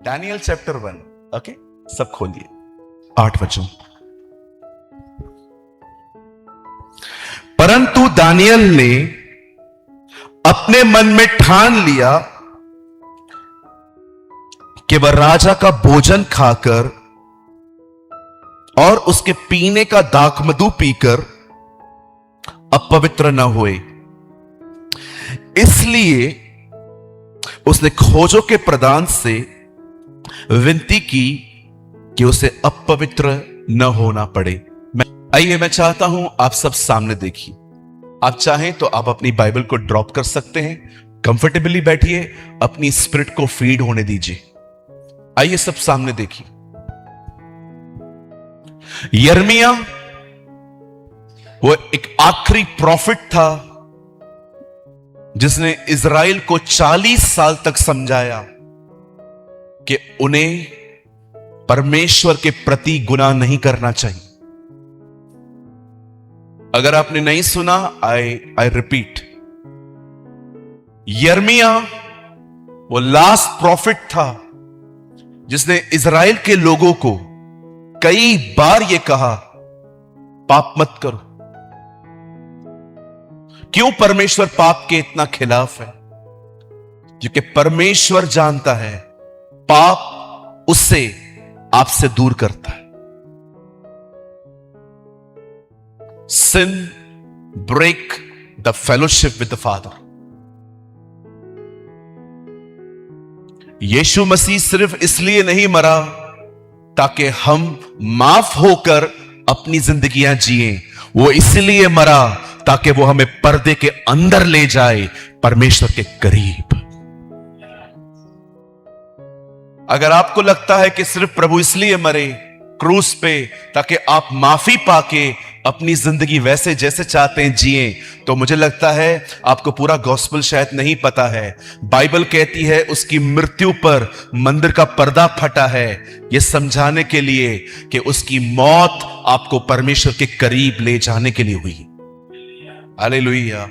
Daniel chapter 1। Okay, सब खोलिए 8 वचन। परंतु दानियल ने अपने मन में ठान लिया कि वह राजा का भोजन खाकर और उसके पीने का दाखमधु पीकर अपवित्र न हुए। इसलिए उसने खोजों के प्रधान से विनती की कि उसे अपवित्र न होना पड़े। मैं चाहता हूं आप सब सामने देखिए। आप चाहें तो आप अपनी बाइबल को ड्रॉप कर सकते हैं, कंफर्टेबली बैठिए, अपनी स्पिरिट को फीड होने दीजिए। आइए सब सामने देखिए। यिर्मयाह वो एक आखिरी प्रॉफिट था जिसने इज़राइल को 40 साल तक समझाया कि उन्हें परमेश्वर के प्रति गुनाह नहीं करना चाहिए। अगर आपने नहीं सुना, आई रिपीट, यिर्मयाह वो लास्ट प्रॉफिट था जिसने इज़राइल के लोगों को कई बार यह कहा, पाप मत करो। क्यों परमेश्वर पाप के इतना खिलाफ है? क्योंकि परमेश्वर जानता है पाप उससे आपसे दूर करता है। Sin break the fellowship with the Father। यीशु मसीह सिर्फ इसलिए नहीं मरा ताकि हम माफ होकर अपनी जिंदगियां जिए, वो इसलिए मरा ताकि वो हमें पर्दे के अंदर ले जाए, परमेश्वर के करीब। अगर आपको लगता है कि सिर्फ प्रभु इसलिए मरे क्रूस पे ताकि आप माफी पाके अपनी जिंदगी वैसे जैसे चाहते हैं जिए, तो मुझे लगता है आपको पूरा गॉस्पेल शायद नहीं पता है। बाइबल कहती है उसकी मृत्यु पर मंदिर का पर्दा फटा है, यह समझाने के लिए कि उसकी मौत आपको परमेश्वर के करीब ले जाने के लिए हुई। हालेलुया।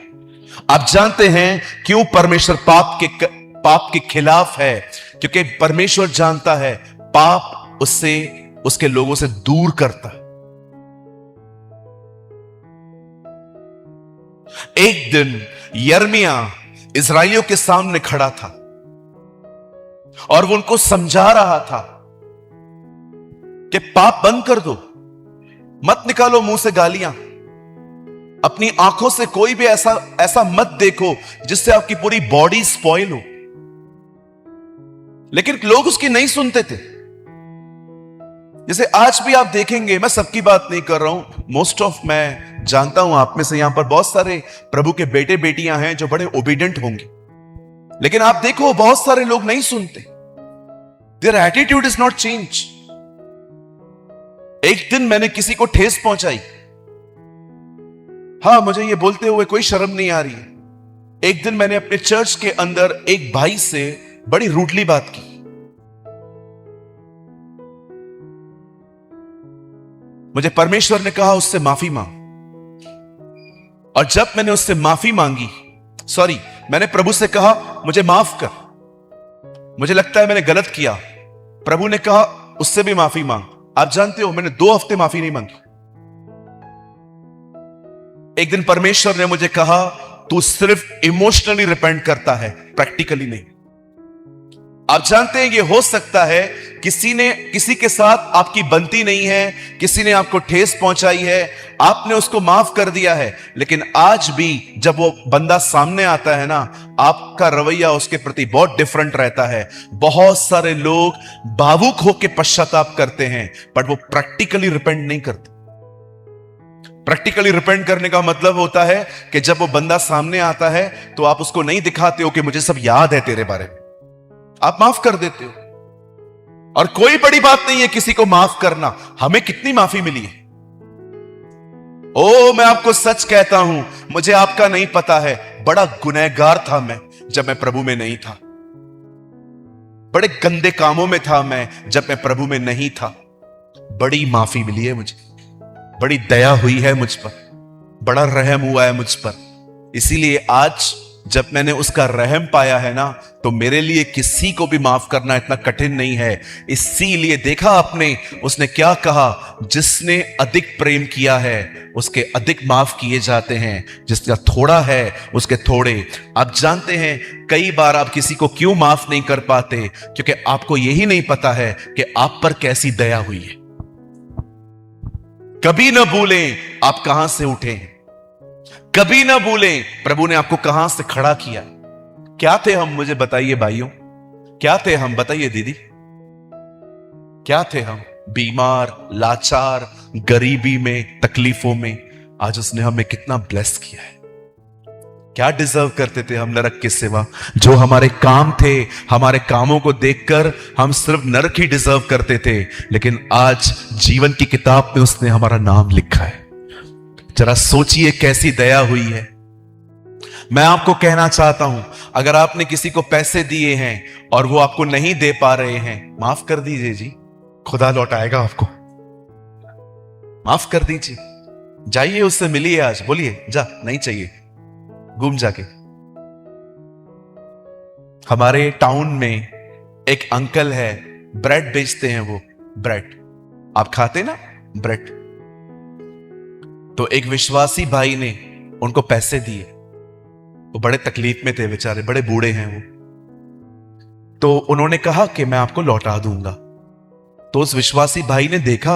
आप जानते हैं क्यों परमेश्वर पाप के खिलाफ है? क्योंकि परमेश्वर जानता है पाप उससे, उसके लोगों से दूर करता है। एक दिन यिर्मयाह इज़राइलियों के सामने खड़ा था और वो उनको समझा रहा था कि पाप बंद कर दो, मत निकालो मुंह से गालियां, अपनी आंखों से कोई भी ऐसा मत देखो जिससे आपकी पूरी बॉडी स्पॉइल हो। लेकिन लोग उसकी नहीं सुनते थे। जैसे आज भी आप देखेंगे, मैं सबकी बात नहीं कर रहा हूं, मोस्ट ऑफ, मैं जानता हूं आप में से यहां पर बहुत सारे प्रभु के बेटे बेटियां हैं जो बड़े ओबीडिएंट होंगे, लेकिन आप देखो बहुत सारे लोग नहीं सुनते। Their attitude is not change. एक दिन मैंने किसी को ठेस पहुंचाई। हां, मुझे ये बोलते हुए कोई शर्म नहीं आ रही है। एक दिन मैंने अपने चर्च के अंदर एक भाई से बड़ी रूडली बात की। मुझे परमेश्वर ने कहा उससे माफी मांग, और जब मैंने उससे माफी मांगी, मैंने प्रभु से कहा मुझे माफ कर, मुझे लगता है मैंने गलत किया। प्रभु ने कहा उससे भी माफी मांग। आप जानते हो मैंने 2 हफ्ते माफी नहीं मांगी। एक दिन परमेश्वर ने मुझे कहा तू सिर्फ इमोशनली रिपेंट करता है, प्रैक्टिकली नहीं। आप जानते हैं ये हो सकता है किसी के साथ आपकी बनती नहीं है, किसी ने आपको ठेस पहुंचाई है, आपने उसको माफ कर दिया है, लेकिन आज भी जब वो बंदा सामने आता है ना, आपका रवैया उसके प्रति बहुत डिफरेंट रहता है। बहुत सारे लोग भावुक होकर पश्चाताप करते हैं, बट वो प्रैक्टिकली रिपेंट नहीं करते। प्रैक्टिकली रिपेंट करने का मतलब होता है कि जब वो बंदा सामने आता है तो आप उसको नहीं दिखाते हो कि मुझे सब याद है तेरे बारे में, आप माफ कर देते हो। और कोई बड़ी बात नहीं है किसी को माफ करना। हमें कितनी माफी मिली है। ओ, मैं आपको सच कहता हूं, मुझे आपका नहीं पता है, बड़ा गुनहगार था मैं जब मैं प्रभु में नहीं था। बड़े गंदे कामों में था मैं जब मैं प्रभु में नहीं था। बड़ी माफी मिली है मुझे, बड़ी दया हुई है मुझ पर, बड़ा रहम हुआ है मुझ पर। इसीलिए आज जब मैंने उसका रहम पाया है ना, तो मेरे लिए किसी को भी माफ करना इतना कठिन नहीं है। इसीलिए देखा आपने उसने क्या कहा, जिसने अधिक प्रेम किया है उसके अधिक माफ किए जाते हैं, जिसका थोड़ा है उसके थोड़े। आप जानते हैं कई बार आप किसी को क्यों माफ नहीं कर पाते, क्योंकि आपको यही नहीं पता है कि आप पर कैसी दया हुई है। कभी ना भूलें आप कहां से उठे हैं, कभी ना भूलें प्रभु ने आपको कहां से खड़ा किया। क्या थे हम, मुझे बताइए भाइयों, क्या थे हम, बताइए दीदी, क्या थे हम? बीमार, लाचार, गरीबी में, तकलीफों में। आज उसने हमें कितना ब्लेस किया है। क्या डिजर्व करते थे हम नरक के सिवा? जो हमारे काम थे, हमारे कामों को देखकर हम सिर्फ नरक ही डिजर्व करते थे, लेकिन आज जीवन की किताब में उसने हमारा नाम लिखा है। जरा सोचिए कैसी दया हुई है। मैं आपको कहना चाहता हूं, अगर आपने किसी को पैसे दिए हैं और वो आपको नहीं दे पा रहे हैं, माफ कर दीजिए जी, खुदा लौटाएगा आपको। माफ कर दीजिए, जाइए उससे मिलिए, आज बोलिए जा, नहीं चाहिए, घूम जाके। हमारे टाउन में एक अंकल है, ब्रेड बेचते हैं वो, ब्रेड आप खाते ना ब्रेड। तो एक विश्वासी भाई ने उनको पैसे दिए, वो बड़े तकलीफ में थे बेचारे, बड़े बूढ़े हैं वो। तो उन्होंने कहा कि मैं आपको लौटा दूंगा। तो उस विश्वासी भाई ने देखा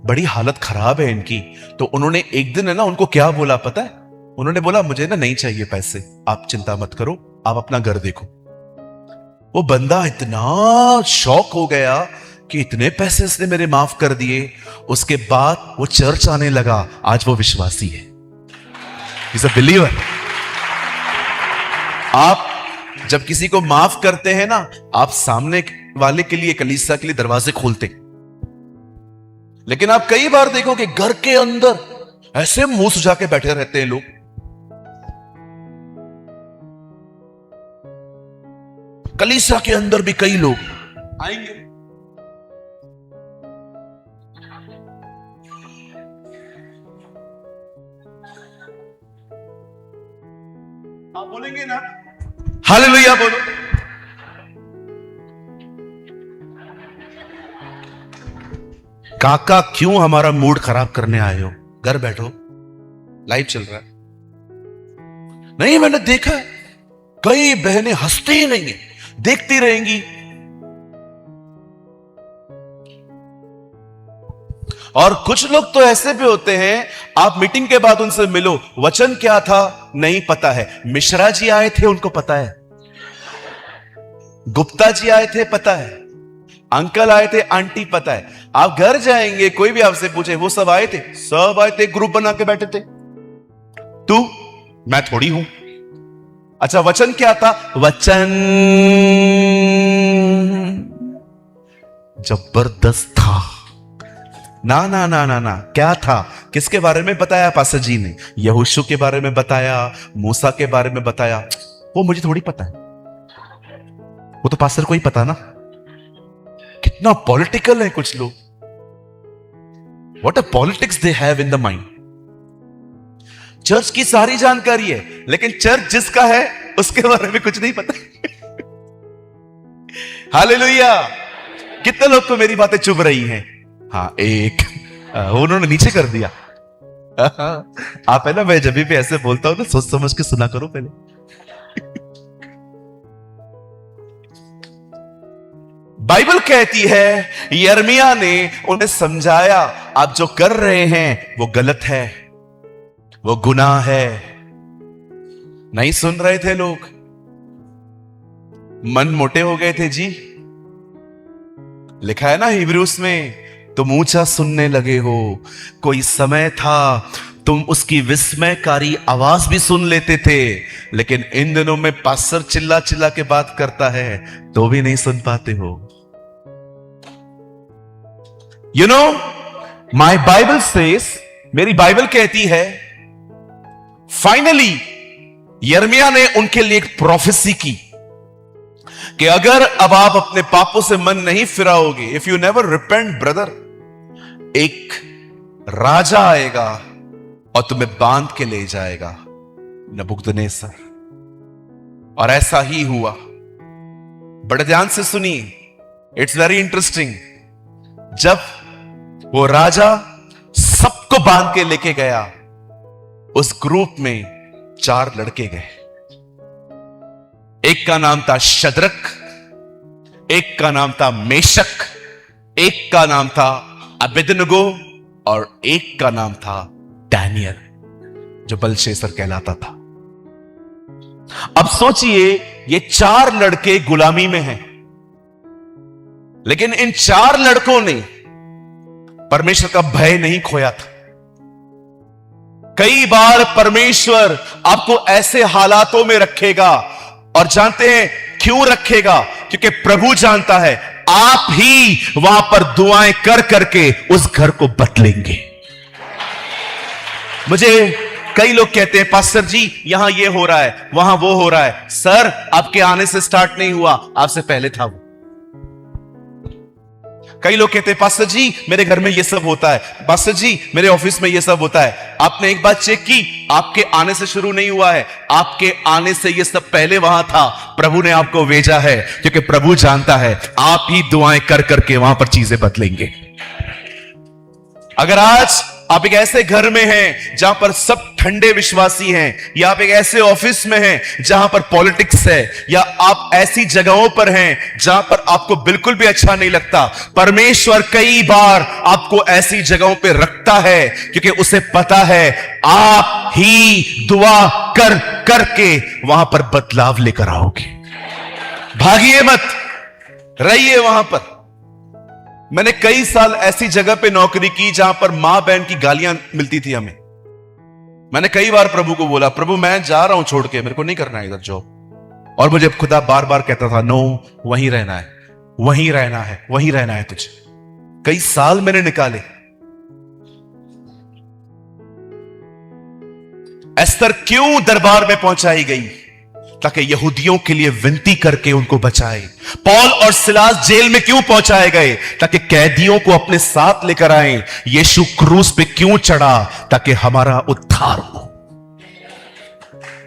बड़ी हालत खराब है इनकी, तो उन्होंने एक दिन है ना उनको क्या बोला पता है? उन्होंने बोला मुझे ना नहीं चाहिए पैसे, आप चिंता मत करो, आप अपना घर देखो। वो बंदा इतना शॉक हो गया कि इतने पैसे इसने मेरे माफ कर दिए। उसके बाद वो चर्च आने लगा, आज वो विश्वासी है, इज अ बिलीवर। आप जब किसी को माफ करते हैं ना, आप सामने वाले के लिए, कलीसिया के लिए दरवाजे खोलते। लेकिन आप कई बार देखो कि घर के अंदर ऐसे मुंह सुझा के बैठे रहते हैं लोग। कलीसिया के अंदर भी कई लोग आएंगे, आप बोलेंगे ना हालेलुया बोलो। काका क्यों हमारा मूड खराब करने आए हो? घर बैठो, लाइव चल रहा है। नहीं, मैंने देखा है कई बहनें हंसती ही नहीं है, देखती रहेंगी। और कुछ लोग तो ऐसे भी होते हैं, आप मीटिंग के बाद उनसे मिलो, वचन क्या था नहीं पता है। मिश्रा जी आए थे उनको पता है, गुप्ता जी आए थे पता है, अंकल आए थे, आंटी पता है। आप घर जाएंगे, कोई भी आपसे पूछे वो सब आए थे, सब आए थे, ग्रुप बना के बैठे थे। तू, मैं थोड़ी हूं। अच्छा वचन क्या था? वचन जबरदस्त था। ना ना ना ना ना, क्या था? किसके बारे में बताया पास्टर जी ने? यहोशू के बारे में बताया, मूसा के बारे में बताया। वो मुझे थोड़ी पता है, वो तो पास्टर को ही पता ना। कितना पॉलिटिकल है कुछ लोग, what a politics they have in the mind. Church की सारी जानकारी है, लेकिन चर्च जिसका है उसके बारे में कुछ नहीं पता। हालेलुया। कितने लोग तो मेरी बातें चुभ रही हैं? हाँ, एक उन्होंने नीचे कर दिया। आप है ना, मैं जब भी ऐसे बोलता हूं तो सोच समझ के सुना करो पहले। बाइबल कहती है, यिर्मयाह ने उन्हें समझाया, आप जो कर रहे हैं वो गलत है, वो गुनाह है। नहीं सुन रहे थे लोग, मन मोटे हो गए थे जी। लिखा है ना हिब्रूस में, तुम ऊंचा सुनने लगे हो। कोई समय था तुम उसकी विस्मयकारी आवाज भी सुन लेते थे, लेकिन इन दिनों में पास्टर चिल्ला चिल्ला के बात करता है तो भी नहीं सुन पाते हो। You know, my Bible says, मेरी बाइबल कहती है, फाइनली यिर्मयाह ने उनके लिए एक प्रोफेसी की कि अगर अब आप अपने पापों से मन नहीं फिराओगे, if you never repent brother, एक राजा आएगा और तुम्हें बांध के ले जाएगा, नबूकदनेस्सर। और ऐसा ही हुआ। बड़े ध्यान से सुनिए, इट्स वेरी इंटरेस्टिंग। जब वो राजा सबको बांध के लेके गया, उस ग्रुप में 4 लड़के गए। एक का नाम था शद्रक, एक का नाम था मेशक, एक का नाम था अबेदनगो और एक का नाम था डैनियल, जो बेलशस्सर कहलाता था। अब सोचिए, ये 4 लड़के गुलामी में हैं, लेकिन इन 4 लड़कों ने परमेश्वर का भय नहीं खोया था। कई बार परमेश्वर आपको ऐसे हालातों में रखेगा, और जानते हैं क्यों रखेगा? क्योंकि प्रभु जानता है आप ही वहां पर दुआएं कर करके उस घर को बदलेंगे। मुझे कई लोग कहते हैं, पास्टर जी यहां ये हो रहा है, वहां वो हो रहा है। सर, आपके आने से स्टार्ट नहीं हुआ, आपसे पहले था वो। कई लोग कहते हैं, पास्टर जी मेरे घर में ये सब होता है, पास्टर जी मेरे ऑफिस में ये सब होता है। आपने एक बात चेक की, आपके आने से शुरू नहीं हुआ है, आपके आने से ये सब पहले वहां था। प्रभु ने आपको भेजा है, क्योंकि प्रभु जानता है आप ही दुआएं कर करके वहां पर चीजें बदलेंगे। अगर आज आप एक ऐसे घर में हैं जहां पर सब ठंडे विश्वासी हैं, या आप एक ऐसे ऑफिस में हैं जहां पर पॉलिटिक्स है, या आप ऐसी जगहों पर हैं जहां पर आपको बिल्कुल भी अच्छा नहीं लगता, परमेश्वर कई बार आपको ऐसी जगहों पे रखता है, क्योंकि उसे पता है आप ही दुआ कर करके वहां पर बदलाव लेकर आओगे। भागिए मत, रहिए वहां पर। मैंने कई साल ऐसी जगह पे नौकरी की जहां पर मां बहन की गालियां मिलती थी हमें। मैंने कई बार प्रभु को बोला, प्रभु मैं जा रहा हूं छोड़ के, मेरे को नहीं करना है इधर जॉब। और मुझे खुदा बार बार कहता था, नो, वहीं रहना है, वहीं रहना है, वहीं रहना है तुझे। कई साल मैंने निकाले। एस्तर क्यों दरबार में पहुंचाई गई? ताकि यहूदियों के लिए विनती करके उनको बचाए। पौल और सिलास जेल में क्यों पहुंचाए गए? ताकि कैदियों को अपने साथ लेकर आए। यीशु क्रूस पे क्यों चढ़ा? ताकि हमारा उद्धार हो।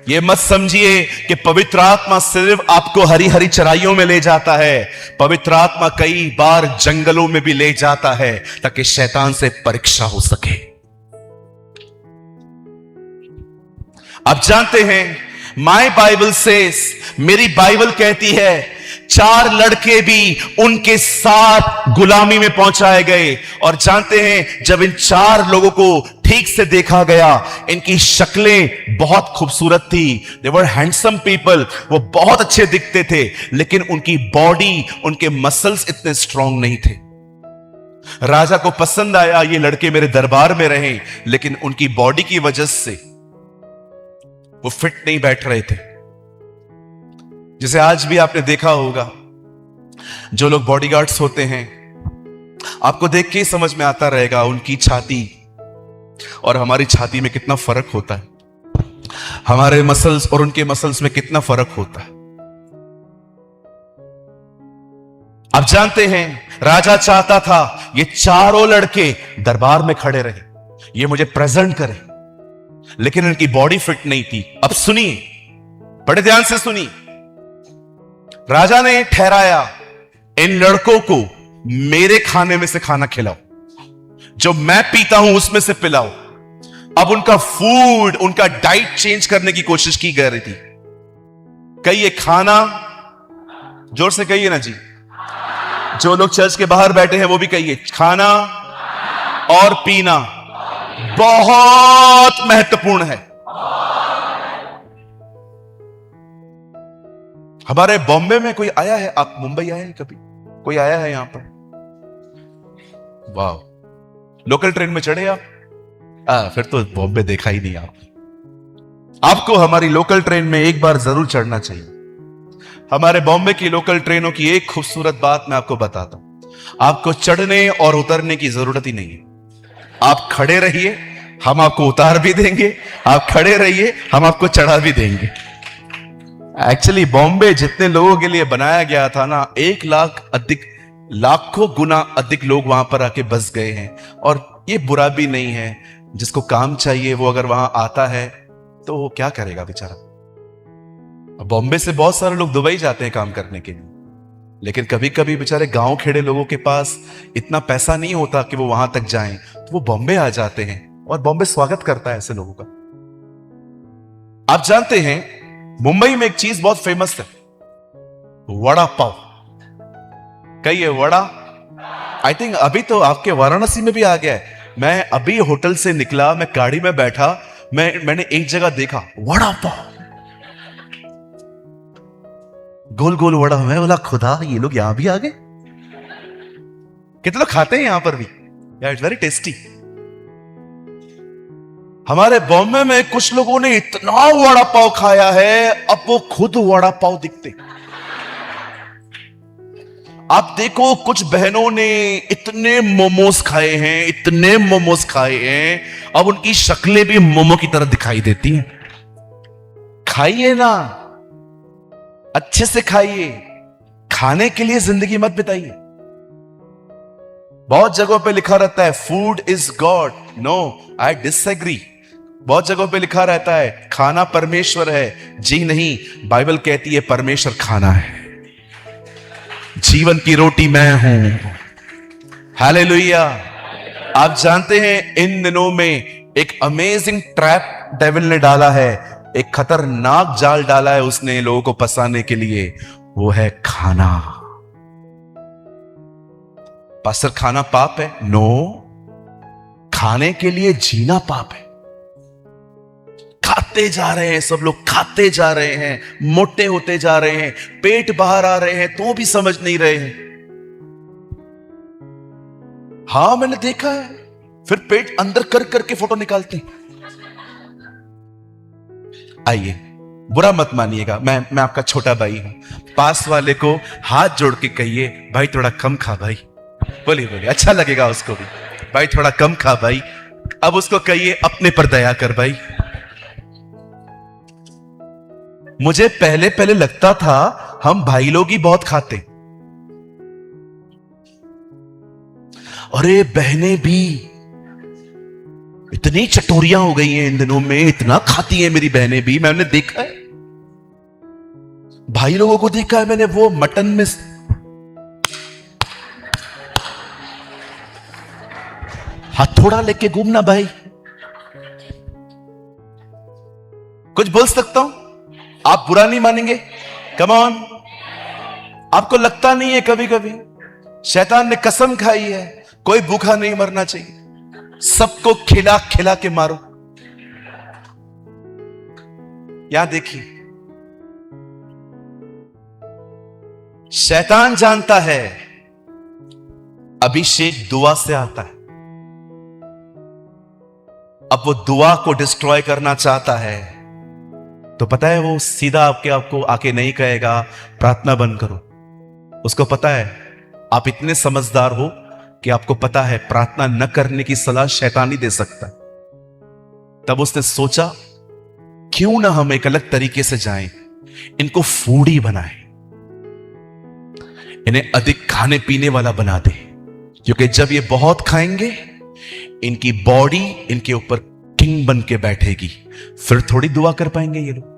यह मत समझिए कि पवित्र आत्मा सिर्फ आपको हरी हरी चराइयों में ले जाता है। पवित्र आत्मा कई बार जंगलों में भी ले जाता है, ताकि शैतान से परीक्षा हो सके। आप जानते हैं, माय बाइबल सेज, मेरी बाइबल कहती है, 4 लड़के भी उनके साथ गुलामी में पहुंचाए गए। और जानते हैं, जब इन 4 लोगों को ठीक से देखा गया, इनकी शक्लें बहुत खूबसूरत थी। दे वर हैंडसम पीपल, वो बहुत अच्छे दिखते थे, लेकिन उनकी बॉडी, उनके मसल्स इतने स्ट्रांग नहीं थे। राजा को पसंद आया ये लड़के मेरे दरबार में रहे, लेकिन उनकी बॉडी की वजह से वो फिट नहीं बैठ रहे थे। जैसे आज भी आपने देखा होगा, जो लोग बॉडीगार्ड्स होते हैं, आपको देख के ही समझ में आता रहेगा उनकी छाती और हमारी छाती में कितना फर्क होता है, हमारे मसल्स और उनके मसल्स में कितना फर्क होता है। आप जानते हैं, राजा चाहता था ये 4 लड़के दरबार में खड़े रहे, ये मुझे प्रेजेंट करें, लेकिन इनकी बॉडी फिट नहीं थी। अब सुनिए, बड़े ध्यान से सुनिए। राजा ने ठहराया, इन लड़कों को मेरे खाने में से खाना खिलाओ, जो मैं पीता हूं उसमें से पिलाओ। अब उनका फूड, उनका डाइट चेंज करने की कोशिश की जा रही थी। कहिए खाना, जोर से कहिए ना जी। जो लोग चर्च के बाहर बैठे हैं वो भी कहिए, खाना और पीना बहुत महत्वपूर्ण है। हमारे बॉम्बे में कोई आया है? आप मुंबई आए हैं कभी? कोई आया है यहां पर? वाह, लोकल ट्रेन में चढ़े आप? फिर तो बॉम्बे देखा ही नहीं आपको हमारी लोकल ट्रेन में एक बार जरूर चढ़ना चाहिए। हमारे बॉम्बे की लोकल ट्रेनों की एक खूबसूरत बात मैं आपको बताता हूं, आपको चढ़ने और उतरने की जरूरत ही नहीं है। आप खड़े रहिए, हम आपको उतार भी देंगे, आप खड़े रहिए, हम आपको चढ़ा भी देंगे। एक्चुअली बॉम्बे जितने लोगों के लिए बनाया गया था ना, 1 लाख अधिक, लाखों गुना अधिक लोग वहां पर आके बस गए हैं। और ये बुरा भी नहीं है, जिसको काम चाहिए वो अगर वहां आता है तो वो क्या करेगा बेचारा। बॉम्बे से बहुत सारे लोग दुबई जाते हैं काम करने के लिए, लेकिन कभी कभी बेचारे गांव खेड़े लोगों के पास इतना पैसा नहीं होता कि वो वहां तक जाएं, तो वो बॉम्बे आ जाते हैं और बॉम्बे स्वागत करता है ऐसे लोगों का। आप जानते हैं मुंबई में एक चीज बहुत फेमस है, वड़ा पाव। कहिए वड़ा। आई थिंक अभी तो आपके वाराणसी में भी आ गया है। मैं अभी होटल से निकला, मैं गाड़ी में बैठा, मैंने एक जगह देखा वड़ा पाव, गोल गोल वड़ा। मैं बोला खुदा, ये लोग यहां भी आ गए। कितने लोग खाते हैं यहां पर भी यार, इट्स वेरी टेस्टी। हमारे बॉम्बे में कुछ लोगों ने इतना वड़ा पाव खाया है, अब वो खुद वड़ा पाव दिखते। आप देखो कुछ बहनों ने इतने मोमोज खाए हैं, इतने मोमोज खाए हैं, अब उनकी शक्लें भी मोमो की तरह दिखाई देती हैं। खाइए ना, अच्छे से खाइए, खाने के लिए जिंदगी मत बिताइए। बहुत जगहों पे लिखा रहता है food is God, no I disagree. बहुत जगहों पे लिखा रहता है खाना परमेश्वर है, जी नहीं, बाइबल कहती है परमेश्वर खाना है, जीवन की रोटी मैं हूं। हालेलुया। आप जानते हैं इन दिनों में एक अमेजिंग ट्रैप डेविल ने डाला है, एक खतरनाक जाल डाला है उसने लोगों को फंसाने के लिए, वो है खाना। पास्टर खाना पाप है? नो, खाने के लिए जीना पाप है। खाते जा रहे हैं सब लोग, खाते जा रहे हैं, मोटे होते जा रहे हैं, पेट बाहर आ रहे हैं तो भी समझ नहीं रहे हैं। हां मैंने देखा है, फिर पेट अंदर कर करके फोटो निकालते हैं। आइए, बुरा मत मानिएगा, मैं आपका छोटा भाई हूं। पास वाले को हाथ जोड़ के कहिए भाई थोड़ा कम खा भाई। बोलिए बोलिए, अच्छा लगेगा उसको भी, भाई थोड़ा कम खा भाई। अब उसको कहिए अपने पर दया कर भाई। मुझे पहले पहले लगता था हम भाई लोग ही बहुत खाते, अरे बहनें भी इतनी चटोरियां हो गई हैं इन दिनों में, इतना खाती हैं मेरी बहनें भी। मैंने देखा है, भाई लोगों को देखा है मैंने, वो मटन में हथौड़ा लेके घूमना भाई। कुछ बोल सकता हूं, आप बुरा नहीं मानेंगे? Come on. आपको लगता नहीं है कभी कभी शैतान ने कसम खाई है कोई भूखा नहीं मरना चाहिए, सबको खिला खिला के मारो। यहां देखिए, शैतान जानता है अभिषेक दुआ से आता है, अब वो दुआ को डिस्ट्रॉय करना चाहता है, तो पता है वो सीधा आपको आके नहीं कहेगा प्रार्थना बंद करो। उसको पता है आप इतने समझदार हो कि आपको पता है प्रार्थना न करने की सलाह शैतान ही दे सकता है। तब उसने सोचा क्यों ना हम एक अलग तरीके से जाएं, इनको फूडी बनाएं, इन्हें अधिक खाने पीने वाला बना दे, क्योंकि जब ये बहुत खाएंगे इनकी बॉडी इनके ऊपर किंग बन के बैठेगी, फिर थोड़ी दुआ कर पाएंगे ये लोग।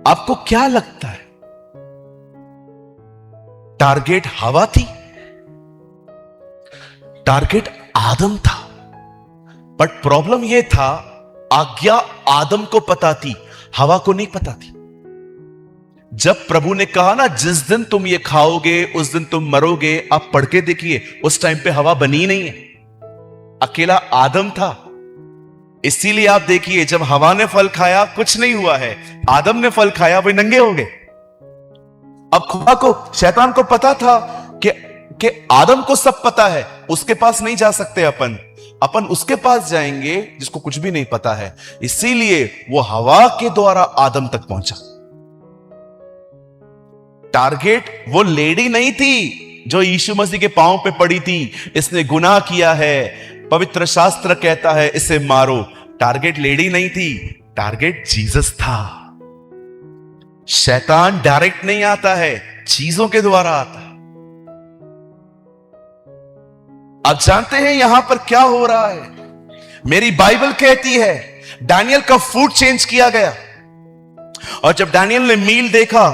आपको क्या लगता है टारगेट हवा थी? टारगेट आदम था, बट प्रॉब्लम यह था आज्ञा आदम को पता थी, हवा को नहीं पता थी। जब प्रभु ने कहा ना जिस दिन तुम ये खाओगे उस दिन तुम मरोगे, आप पढ़ के देखिए उस टाइम पे हवा बनी नहीं है, अकेला आदम था। इसीलिए आप देखिए जब हवा ने फल खाया कुछ नहीं हुआ है, आदम ने फल खाया वे नंगे हो गए। अब खुदा को शैतान को पता था कि आदम को सब पता है, उसके पास नहीं जा सकते अपन उसके पास जाएंगे जिसको कुछ भी नहीं पता है। इसीलिए वो हवा के द्वारा आदम तक पहुंचा। टारगेट वो लेडी नहीं थी जो यीशु मसीह के पांव पे पड़ी थी, इसने गुनाह किया है, पवित्र शास्त्र कहता है इसे मारो। टारगेट लेडी नहीं थी, टारगेट जीसस था। शैतान डायरेक्ट नहीं आता है, चीजों के द्वारा आता है। आप जानते हैं यहां पर क्या हो रहा है? मेरी बाइबल कहती है डैनियल का फूड चेंज किया गया। और जब डैनियल ने मील देखा,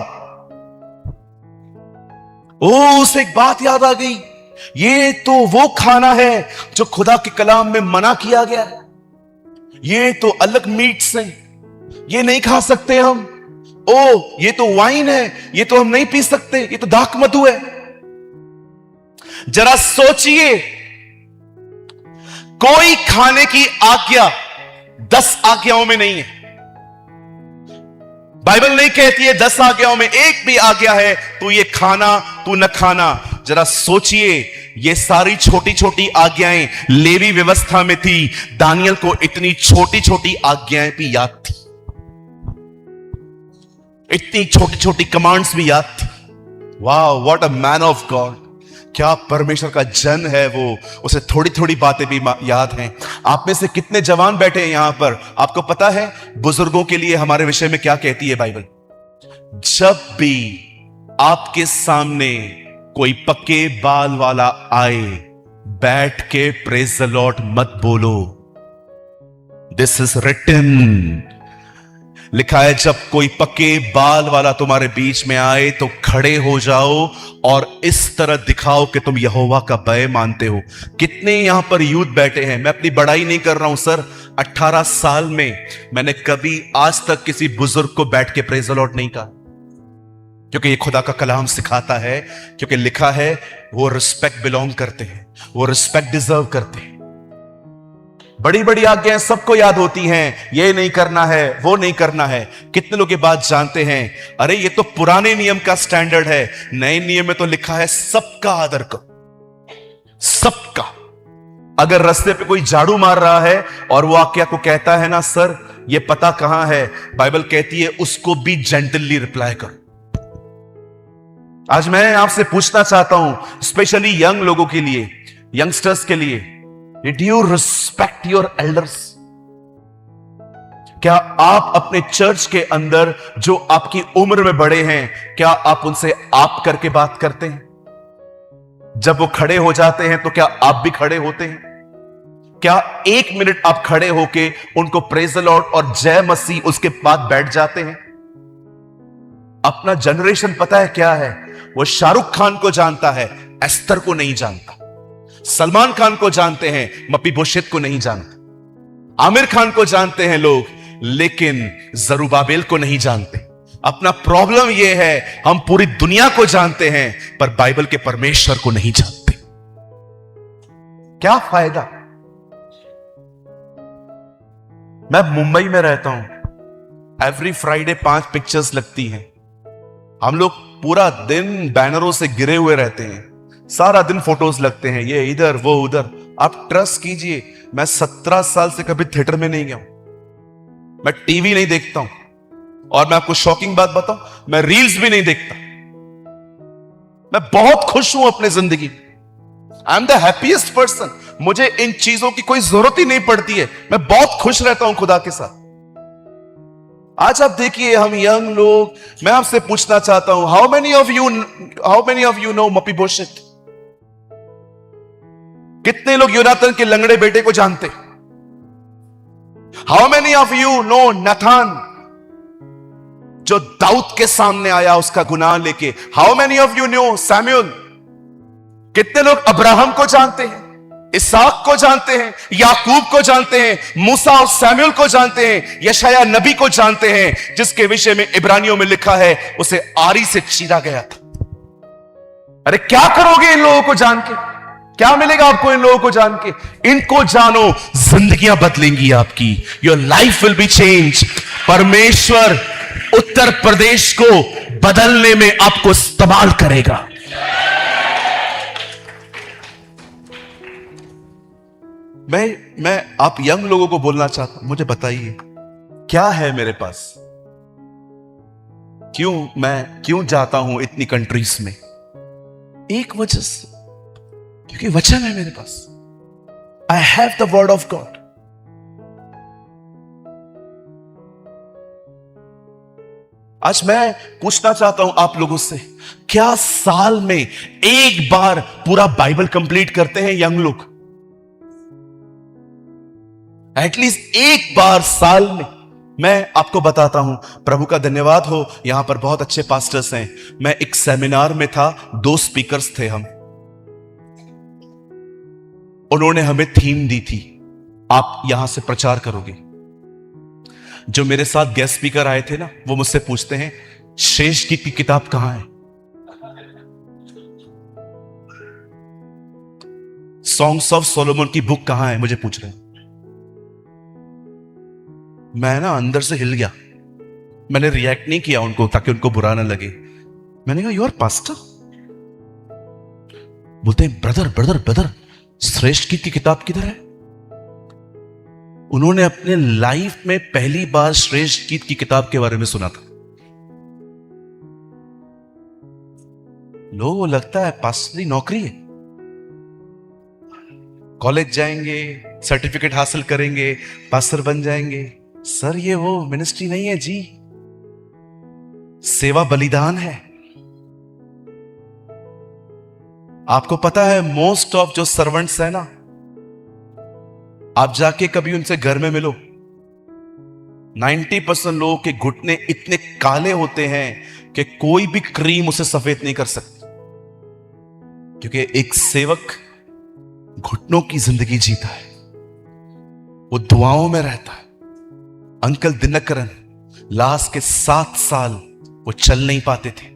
उसे एक बात याद आ गई, ये तो वो खाना है जो खुदा के कलाम में मना किया गया है। ये तो अलग मीट्स हैं, ये नहीं खा सकते हम। ये तो वाइन है, ये तो हम नहीं पी सकते, ये तो दाख मधु है। जरा सोचिए, कोई खाने की आज्ञा 10 आज्ञाओं में नहीं है। बाइबल नहीं कहती है 10 आज्ञाओं में एक भी आज्ञा है तू ये खाना, तू न खाना। जरा सोचिए, ये सारी छोटी छोटी आज्ञाएं लेवी व्यवस्था में थी। दानियल को इतनी छोटी छोटी आज्ञाएं भी याद थी, इतनी छोटी छोटी कमांड्स भी याद थी। वाह, what a man of God. क्या परमेश्वर का जन है वो, उसे थोड़ी थोड़ी बातें भी याद हैं। आप में से कितने जवान बैठे हैं यहां पर, आपको पता है बुजुर्गों के लिए हमारे विषय में क्या कहती है बाइबल? जब भी आपके सामने कोई पक्के बाल वाला आए, बैठ के प्रेज द लॉर्ड मत बोलो। दिस इज रिटन, लिखा है, जब कोई पक्के बाल वाला तुम्हारे बीच में आए तो खड़े हो जाओ और इस तरह दिखाओ कि तुम यहोवा का भय मानते हो। कितने यहां पर यूथ बैठे हैं, मैं अपनी बड़ाई नहीं कर रहा हूं सर, 18 साल में मैंने कभी आज तक किसी बुजुर्ग को बैठ के प्रेज द लॉर्ड नहीं कहा, क्योंकि ये खुदा का कलाम सिखाता है, क्योंकि लिखा है वो रिस्पेक्ट बिलोंग करते हैं, वो रिस्पेक्ट डिजर्व करते हैं। बड़ी बड़ी आज्ञाएं सबको याद होती हैं, ये नहीं करना है, वो नहीं करना है। कितने लोग ये बात जानते हैं, अरे ये तो पुराने नियम का स्टैंडर्ड है, नए नियम में तो लिखा है सबका आदर करो, सबका। अगर रास्ते पे कोई झाड़ू मार रहा है और वो आज्ञा को कहता है ना, सर ये पता कहां है, बाइबल कहती है उसको भी जेंटली रिप्लाई करो। आज मैं आपसे पूछना चाहता हूं, स्पेशली यंग लोगों के लिए, यंगस्टर्स के लिए, Did you respect your elders? क्या आप अपने चर्च के अंदर जो आपकी उम्र में बड़े हैं, क्या आप उनसे आप करके बात करते हैं? जब वो खड़े हो जाते हैं तो क्या आप भी खड़े होते हैं? क्या 1 मिनट आप खड़े होके उनको प्रेज द लॉर्ड और जय मसीह उसके बाद बैठ जाते हैं? अपना जनरेशन पता है क्या है, वो शाहरुख खान को जानता है, एस्तर को नहीं जानता। सलमान खान को जानते हैं, मपीबोशेत को नहीं जानते। आमिर खान को जानते हैं लोग, लेकिन जरूबाबेल को नहीं जानते। अपना प्रॉब्लम यह है, हम पूरी दुनिया को जानते हैं पर बाइबल के परमेश्वर को नहीं जानते। क्या फायदा? मैं मुंबई में रहता हूं, एवरी फ्राइडे 5 पिक्चर्स लगती हैं। हम लोग पूरा दिन बैनरों से घिरे हुए रहते हैं, सारा दिन फोटोज लगते हैं, ये इधर वो उधर। आप ट्रस्ट कीजिए, मैं 17 साल से कभी थिएटर में नहीं गया हूं, मैं टीवी नहीं देखता हूं, और मैं आपको शॉकिंग बात बताऊं, मैं रील्स भी नहीं देखता। मैं बहुत खुश हूं अपने जिंदगी, I am the happiest person. मुझे इन चीजों की कोई जरूरत ही नहीं पड़ती है, मैं बहुत खुश रहता हूं खुदा के साथ। आज आप देखिए, हम यंग लोग, मैं आपसे पूछना चाहता हूं, how many of you know Mephibosheth? कितने लोग योनातन के लंगड़े बेटे को जानते? How many of you know Nathan, जो दाऊद के सामने आया उसका गुनाह लेके? How many of you know Samuel? कितने लोग अब्राहम को जानते हैं, इसहाक को जानते हैं, याकूब को जानते हैं, मूसा और सैमुअल को जानते हैं, यशाया नबी को जानते हैं, जिसके विषय में इब्रानियों में लिखा है उसे आरी से चीरा गया था। अरे क्या करोगे इन लोगों को जान के? क्या मिलेगा आपको इन लोगों को जान के? इनको जानो, जिंदगियां बदलेंगी आपकी। Your life will be change. परमेश्वर उत्तर प्रदेश को बदलने में आपको इस्तेमाल करेगा। मैं आप यंग लोगों को बोलना चाहता हूं, मुझे बताइए क्या है मेरे पास? मैं क्यों जाता हूं इतनी कंट्रीज में? एक वजह से, क्योंकि वचन है मेरे पास। I have the word of God. आज मैं पूछना चाहता हूं आप लोगों से, क्या साल में एक बार पूरा बाइबल कंप्लीट करते हैं यंग लोग? एटलीस्ट एक बार साल में। मैं आपको बताता हूं, प्रभु का धन्यवाद हो, यहां पर बहुत अच्छे पास्टर्स हैं। मैं एक सेमिनार में था, 2 स्पीकर्स थे हम। उन्होंने हमें थीम दी थी, आप यहां से प्रचार करोगे। जो मेरे साथ गेस्ट स्पीकर आए थे ना, वो मुझसे पूछते हैं श्रेष्ठ गीत की किताब कहां है, सॉन्ग्स ऑफ सोलोमन की बुक कहां है, मुझे पूछ रहे हैं। मैं ना अंदर से हिल गया। मैंने रिएक्ट नहीं किया उनको, ताकि उनको बुरा ना लगे। मैंने कहा, यू आर पास्टर? बोलते हैं, ब्रदर ब्रदर ब्रदर, श्रेष्ठ गीत की किताब किधर है? उन्होंने अपने लाइफ में पहली बार श्रेष्ठ गीत की किताब के बारे में सुना था। लोगों को लगता है पास्टरी नौकरी है, कॉलेज जाएंगे, सर्टिफिकेट हासिल करेंगे, पास्टर बन जाएंगे। सर, ये वो मिनिस्ट्री नहीं है जी। सेवा बलिदान है। आपको पता है, मोस्ट ऑफ जो सर्वेंट्स है ना, आप जाके कभी उनसे घर में मिलो, 90% लोगों के घुटने इतने काले होते हैं कि कोई भी क्रीम उसे सफेद नहीं कर सकती। क्योंकि एक सेवक घुटनों की जिंदगी जीता है, वो दुआओं में रहता है। अंकल दिनकरन लास्ट के 7 साल वो चल नहीं पाते थे।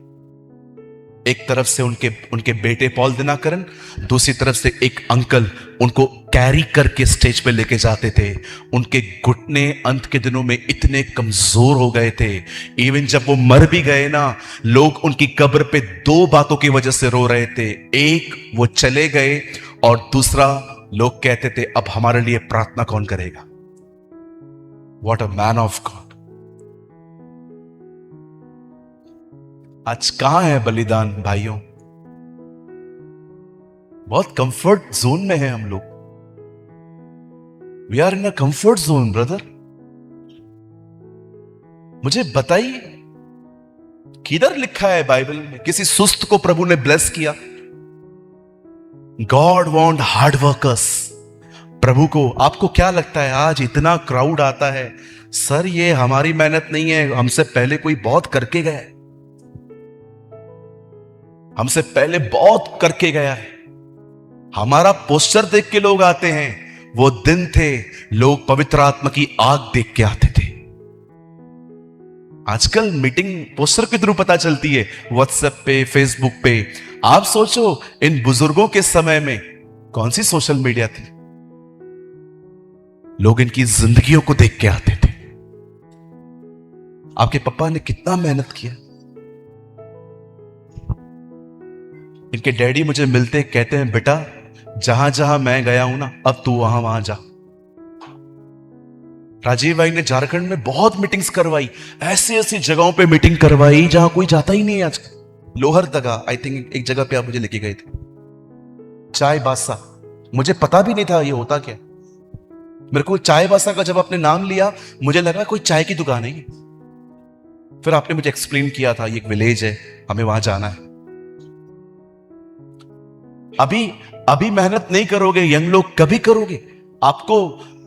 एक तरफ से उनके बेटे पॉल दिनकरन, दूसरी तरफ से एक अंकल उनको कैरी करके स्टेज पे लेके जाते थे। उनके घुटने अंत के दिनों में इतने कमजोर हो गए थे, इवन जब वो मर भी गए ना, लोग उनकी कब्र पे 2 बातों की वजह से रो रहे थे। एक, वो चले गए, और दूसरा, लोग कहते थे अब हमारे लिए प्रार्थना कौन करेगा। What a man of God. आज कहां है बलिदान भाइयों? बहुत कंफर्ट जोन में है हम लोग। We are in a comfort zone brother. मुझे बताइए, किधर लिखा है बाइबल में किसी सुस्त को प्रभु ने ब्लेस किया? God want hard workers. प्रभु को, आपको क्या लगता है आज इतना क्राउड आता है? सर, ये हमारी मेहनत नहीं है, हमसे पहले कोई बहुत करके गया है, हमसे पहले बहुत करके गया है। हमारा पोस्टर देख के लोग आते हैं। वो दिन थे लोग पवित्र आत्मा की आग देख के आते थे। आजकल मीटिंग पोस्टर के थ्रू पता चलती है, व्हाट्सएप पे, फेसबुक पे। आप सोचो, इन बुजुर्गों के समय में कौन सी सोशल मीडिया थी? लोग इनकी जिंदगियों को देख के आते थे। आपके पापा ने कितना मेहनत किया। इनके डैडी मुझे मिलते कहते हैं, बेटा जहां जहां मैं गया हूं ना, अब तू वहां वहां जा। राजीव भाई ने झारखंड में बहुत मीटिंग्स करवाई, ऐसी ऐसी जगहों पे मीटिंग करवाई जहां कोई जाता ही नहीं है आजकल। लोहरदगा, आई थिंक एक जगह पे आप मुझे लेके गए थे, चाय बासा। मुझे पता भी नहीं था ये होता क्या। मेरे को चाय बासा का जब आपने नाम लिया, मुझे लगा कोई चाय की दुकान है। फिर आपने मुझे एक्सप्लेन किया था ये एक विलेज है, हमें वहां जाना है। अभी मेहनत नहीं करोगे यंग लोग, कभी करोगे? आपको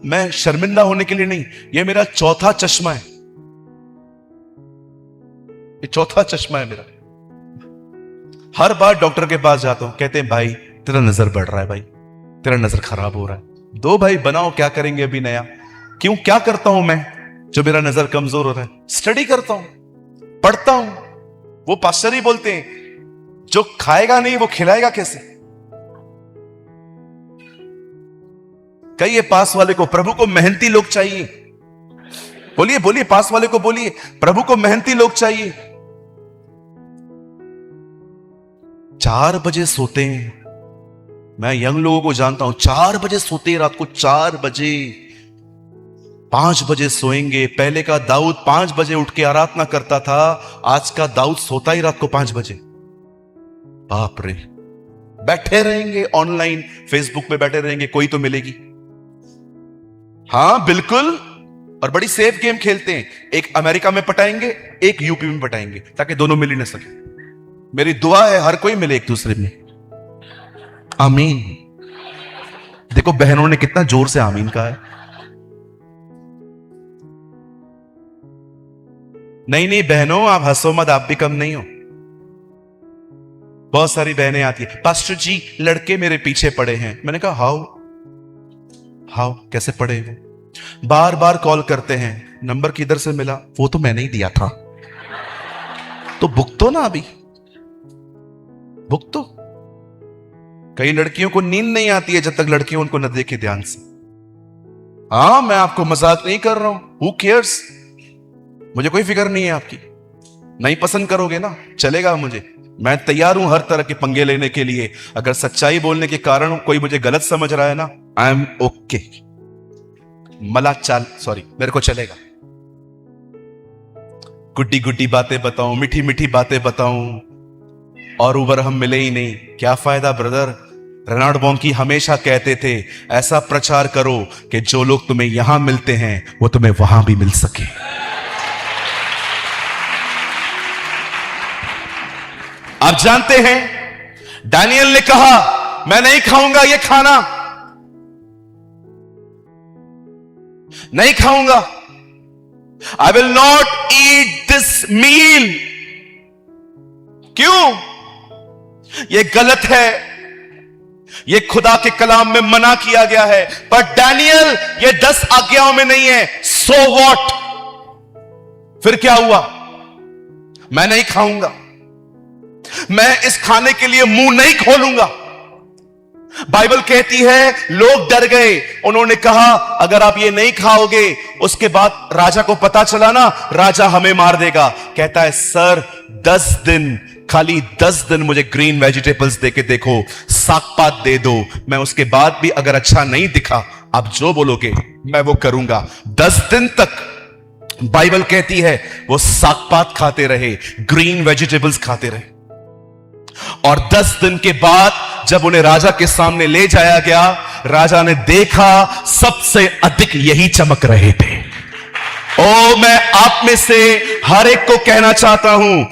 मैं शर्मिंदा होने के लिए नहीं, ये मेरा चौथा चश्मा है, ये चौथा चश्मा है मेरा। हर बार डॉक्टर के पास जाता हूं, कहते हैं भाई तेरा नजर बढ़ रहा है, भाई तेरा नजर खराब हो रहा है। 2 भाई बनाओ, क्या करेंगे अभी नया। क्यों, क्या करता हूं मैं जो मेरा नजर कमजोर हो रहा है? स्टडी करता हूं, पढ़ता हूं। वो पास्टर ही बोलते हैं, जो खाएगा नहीं वो खिलाएगा कैसे? कहिए पास वाले को, प्रभु को मेहनती लोग चाहिए। बोलिए बोलिए, पास वाले को बोलिए, प्रभु को मेहनती लोग चाहिए। 4 बजे सोते हैं। मैं यंग लोगों को जानता हूं, 4 बजे सोते हैं रात को, 4 बजे। 5 बजे सोएंगे। पहले का दाऊद 5 बजे उठ के आराधना करता था, आज का दाऊद सोता ही रात को 5 बजे। बाप रे। बैठे रहेंगे ऑनलाइन, फेसबुक पे बैठे रहेंगे, कोई तो मिलेगी। हां बिल्कुल, और बड़ी सेफ गेम खेलते हैं। एक अमेरिका में पटाएंगे, एक यूपी में पटाएंगे, ताकि दोनों मिल ही ना सके। मेरी दुआ है हर कोई मिले एक दूसरे में। आमीन। देखो बहनों ने कितना जोर से आमीन कहा है। नहीं नहीं बहनों, आप हंसो मत, आप भी कम नहीं हो। बहुत सारी बहनें आती है, पास्टर जी लड़के मेरे पीछे पड़े हैं। मैंने कहा हाउ हाउ, कैसे पड़े? बार बार कॉल करते हैं, नंबर किधर से मिला? वो तो मैंने ही दिया था। तो भुगतो ना, अभी भुगतो। कई लड़कियों को नींद नहीं आती है जब तक लड़कियों उनको न देखे ध्यान से। हाँ, मैं आपको मजाक नहीं कर रहा हूं। हु केयर्स, मुझे कोई फिक्र नहीं है आपकी। नहीं पसंद करोगे ना, चलेगा मुझे, मैं तैयार हूं हर तरह के पंगे लेने के लिए। अगर सच्चाई बोलने के कारण कोई मुझे गलत समझ रहा है ना, आई एम ओके। मला चाल, सॉरी, मेरे को चलेगा। गुड्डी गुड्डी बातें बताऊं, मीठी मीठी बातें बताऊं, और ऊपर हम मिले ही नहीं, क्या फायदा ब्रदर? रेनाल्ड बॉन्की हमेशा कहते थे, ऐसा प्रचार करो कि जो लोग तुम्हें यहां मिलते हैं वो तुम्हें वहां भी मिल सके। आप जानते हैं, डैनियल ने कहा मैं नहीं खाऊंगा ये खाना, नहीं खाऊंगा। I will not eat this meal. क्यों? ये गलत है, ये खुदा के कलाम में मना किया गया है। पर डैनियल, ये 10 आज्ञाओं में नहीं है। So what? फिर क्या हुआ? मैं नहीं खाऊंगा, मैं इस खाने के लिए मुंह नहीं खोलूंगा। बाइबल कहती है लोग डर गए, उन्होंने कहा अगर आप ये नहीं खाओगे, उसके बाद राजा को पता चला ना, राजा हमें मार देगा। कहता है सर 10 दिन, खाली 10 दिन मुझे ग्रीन वेजिटेबल्स देके देखो, साग पात दे दो, मैं उसके बाद भी अगर अच्छा नहीं दिखा, आप जो बोलोगे मैं वो करूंगा। 10 दिन तक बाइबल कहती है वो साग पात खाते रहे, ग्रीन वेजिटेबल्स खाते रहे। और 10 दिन के बाद जब उन्हें राजा के सामने ले जाया गया, राजा ने देखा सबसे अधिक यही चमक रहे थे। ओ, मैं आप में से हर एक को कहना चाहता हूं,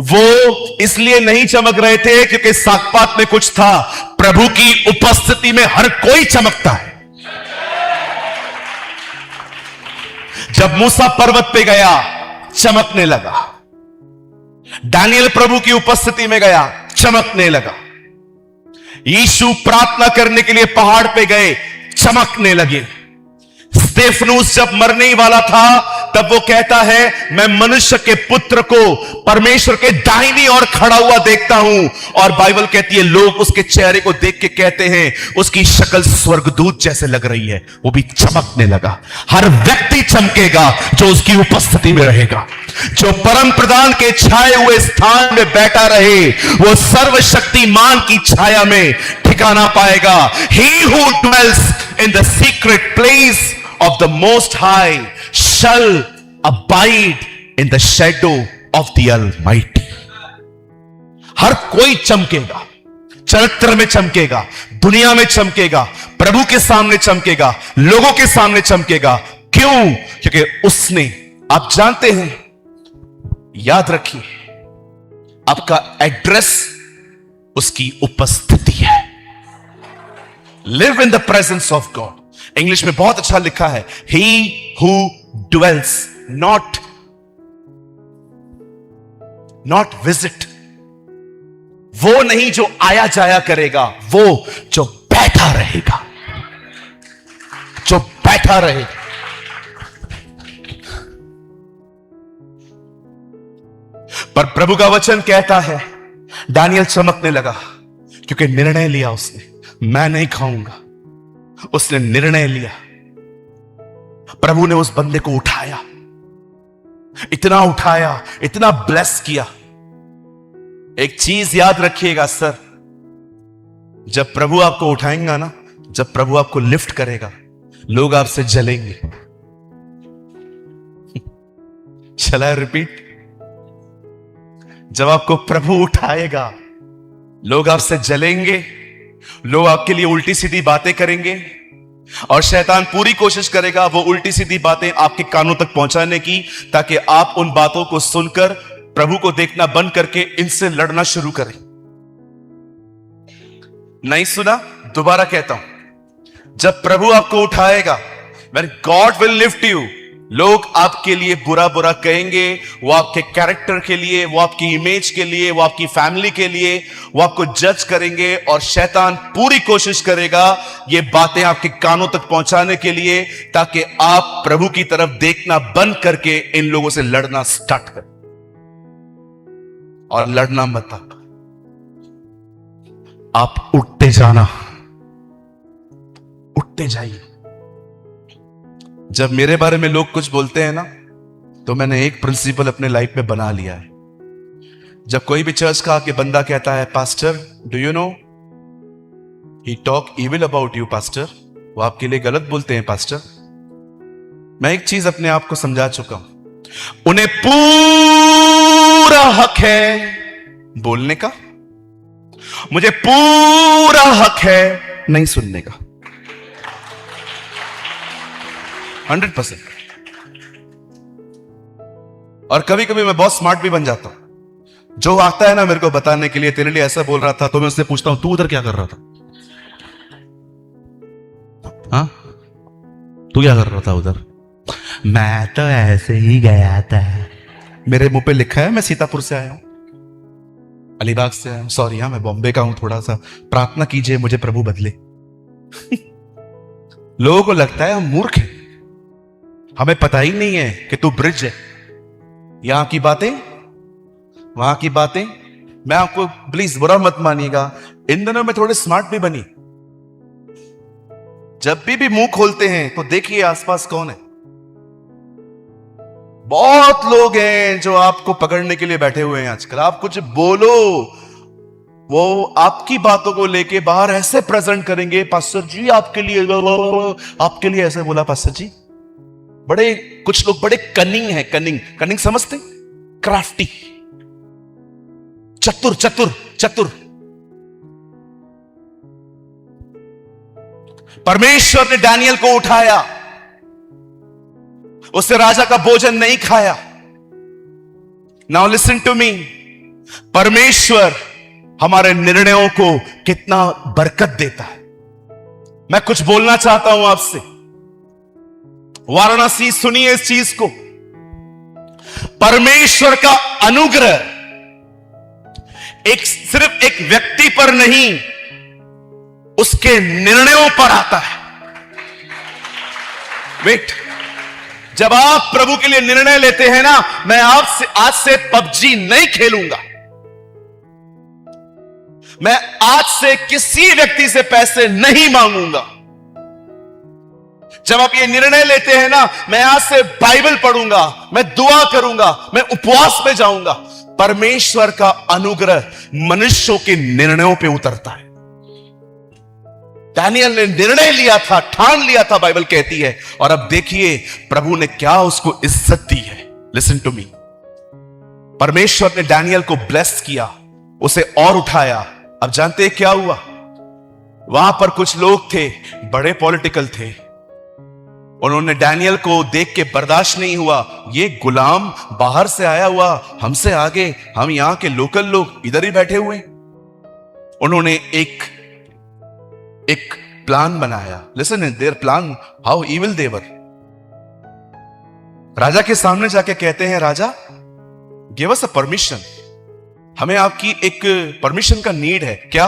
वो इसलिए नहीं चमक रहे थे क्योंकि सागपात में कुछ था। प्रभु की उपस्थिति में हर कोई चमकता है। जब मूसा पर्वत पे गया, चमकने लगा। दानियल प्रभु की उपस्थिति में गया, चमकने लगा। यीशु प्रार्थना करने के लिए पहाड़ पे गए, चमकने लगे। स्तेफनुस जब मरने ही वाला था, तब वो कहता है मैं मनुष्य के पुत्र को परमेश्वर के दाहिनी ओर खड़ा हुआ देखता हूं। और बाइबल कहती है लोग उसके चेहरे को देख के कहते हैं उसकी शक्ल स्वर्गदूत जैसे लग रही है। वो भी चमकने लगा। हर व्यक्ति चमकेगा जो उसकी उपस्थिति में रहेगा। जो परम प्रधान के छाए हुए स्थान में बैठा रहे, वो सर्वशक्तिमान की छाया में ठिकाना पाएगा। He who dwells in the secret place of the Most High shall abide in the shadow of the Almighty. हर कोई चमकेगा, चरित्र में चमकेगा, दुनिया में चमकेगा, प्रभु के सामने चमकेगा, लोगों के सामने चमकेगा। क्यों? क्योंकि उसने, आप जानते हैं, याद रखिए, आपका एड्रेस उसकी उपस्थिति है। Live in the presence of God. English में बहुत अच्छा लिखा है, he who dwells, not visit। वो नहीं जो आया जाया करेगा, वो जो बैठा रहेगा, जो बैठा रहेगा। पर प्रभु का वचन कहता है दानियल चमकने लगा क्योंकि निर्णय लिया उसने, मैं नहीं खाऊंगा। उसने निर्णय लिया। प्रभु ने उस बंदे को उठाया, इतना उठाया, इतना ब्लेस किया। एक चीज याद रखिएगा सर, जब प्रभु आपको उठाएंगा ना, जब प्रभु आपको लिफ्ट करेगा, लोग आपसे जलेंगे। चला रिपीट, जब आपको प्रभु उठाएगा, लोग आपसे जलेंगे, लोग आपके लिए उल्टी सीधी बातें करेंगे, और शैतान पूरी कोशिश करेगा वो उल्टी सीधी बातें आपके कानों तक पहुंचाने की, ताकि आप उन बातों को सुनकर प्रभु को देखना बंद करके इनसे लड़ना शुरू करें। नहीं सुना? दोबारा कहता हूं, जब प्रभु आपको उठाएगा, when God will lift you, लोग आपके लिए बुरा बुरा कहेंगे, वो आपके कैरेक्टर के लिए, वो आपकी इमेज के लिए, वो आपकी फैमिली के लिए, वो आपको जज करेंगे। और शैतान पूरी कोशिश करेगा ये बातें आपके कानों तक पहुंचाने के लिए, ताकि आप प्रभु की तरफ देखना बंद करके इन लोगों से लड़ना स्टार्ट करें। और लड़ना मत, आप उठते जाना, उठते जाइए। जब मेरे बारे में लोग कुछ बोलते हैं ना, तो मैंने एक प्रिंसिपल अपने लाइफ में बना लिया है। जब कोई भी चर्च का आके बंदा कहता है, pastor do you know he talk evil about you pastor, वो आपके लिए गलत बोलते हैं पास्टर, मैं एक चीज अपने आप को समझा चुका हूं, उन्हें पूरा हक है बोलने का, मुझे पूरा हक है नहीं सुनने का। 100%। और कभी कभी मैं बहुत स्मार्ट भी बन जाता हूं। जो आता है ना मेरे को बताने के लिए, तेरे लिए ऐसा बोल रहा था, तो मैं उससे पूछता हूं, तू उधर क्या कर रहा था? हाँ, तू क्या कर रहा था उधर? मैं तो ऐसे ही गया था। मेरे मुंह पे लिखा है मैं सीतापुर से आया हूं, अलीबाग से आया हूं, सॉरी हाँ मैं बॉम्बे का हूं, थोड़ा सा प्रार्थना कीजिए मुझे प्रभु बदले। लोगों को लगता है हम मूर्ख हैं, हमें पता ही नहीं है कि तू ब्रिज है। यहां की बातें वहां की बातें, मैं आपको प्लीज बुरा मत मानिएगा, इन दिनों में थोड़े स्मार्ट भी बनी। जब भी मुंह खोलते हैं तो देखिए आसपास कौन है। बहुत लोग हैं जो आपको पकड़ने के लिए बैठे हुए हैं आजकल। आप कुछ बोलो, वो आपकी बातों को लेके बाहर ऐसे प्रेजेंट करेंगे, पास्टर जी आपके लिए ऐसे बोला पास्टर जी। बड़े कुछ लोग बड़े कनिंग है, कनिंग समझते, क्राफ्टी, चतुर चतुर चतुर। परमेश्वर ने डैनियल को उठाया, उससे राजा का भोजन नहीं खाया। नाउ लिसन टू मी, परमेश्वर हमारे निर्णयों को कितना बरकत देता है। मैं कुछ बोलना चाहता हूं आपसे, वाराणसी सुनिए इस चीज को। परमेश्वर का अनुग्रह सिर्फ एक व्यक्ति पर नहीं, उसके निर्णयों पर आता है। वेट, जब आप प्रभु के लिए निर्णय लेते हैं ना, मैं आपसे आज से पबजी नहीं खेलूंगा, मैं आज से किसी व्यक्ति से पैसे नहीं मांगूंगा। जब आप ये निर्णय लेते हैं ना, मैं आज से बाइबल पढ़ूंगा, मैं दुआ करूंगा, मैं उपवास में जाऊंगा। परमेश्वर का अनुग्रह मनुष्यों के निर्णयों पे उतरता है। दानियल ने निर्णय लिया था, ठान लिया था, बाइबल कहती है, और अब देखिए प्रभु ने क्या उसको इज्जत दी है। लिसन टू मी, परमेश्वर ने दानियल को ब्लेस किया, उसे और उठाया। अब जानते हैं क्या हुआ? वहां पर कुछ लोग थे, बड़े पॉलिटिकल थे, उन्होंने डैनियल को देख के बर्दाश्त नहीं हुआ, ये गुलाम बाहर से आया हुआ, हमसे आगे, हम यहां के लोकल लोग इधर ही बैठे हुए। उन्होंने एक प्लान बनाया। Listen in their plan, how evil they were. राजा के सामने जाके कहते हैं, राजा गिव अस अ परमिशन, हमें आपकी एक परमिशन का नीड है। क्या?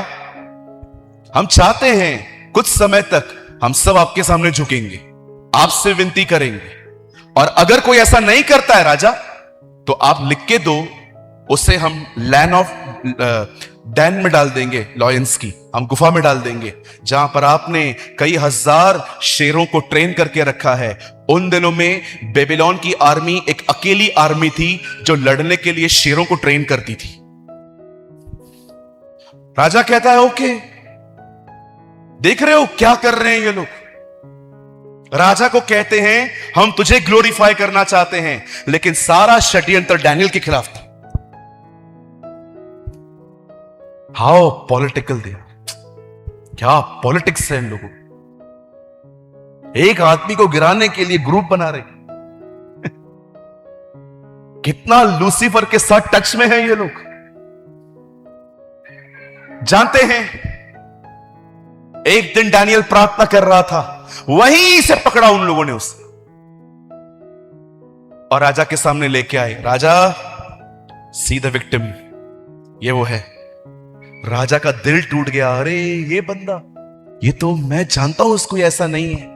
हम चाहते हैं कुछ समय तक हम सब आपके सामने झुकेंगे, आपसे विनती करेंगे, और अगर कोई ऐसा नहीं करता है राजा, तो आप लिख के दो, उसे हम लैंड ऑफ डैन में डाल देंगे, लॉयंस की हम गुफा में डाल देंगे, जहां पर आपने कई हजार शेरों को ट्रेन करके रखा है। उन दिनों में बेबीलोन की आर्मी एक अकेली आर्मी थी जो लड़ने के लिए शेरों को ट्रेन करती थी। राजा कहता है ओके। देख रहे हो क्या कर रहे हैं ये लोग? राजा को कहते हैं हम तुझे ग्लोरीफाई करना चाहते हैं, लेकिन सारा षड्यंत्र डैनियल के खिलाफ था। हाउ पॉलिटिकल दे, क्या पॉलिटिक्स है इन लोगों। एक आदमी को गिराने के लिए ग्रुप बना रहे। कितना लूसीफर के साथ टच में है ये लोग। जानते हैं, एक दिन डैनियल प्रार्थना कर रहा था, वहीं से पकड़ा उन लोगों ने उसे। और राजा के सामने लेके आए। राजा, सी द विक्टिम, ये वो है। राजा का दिल टूट गया। अरे ये बंदा, ये तो मैं जानता हूं उसको ऐसा नहीं है।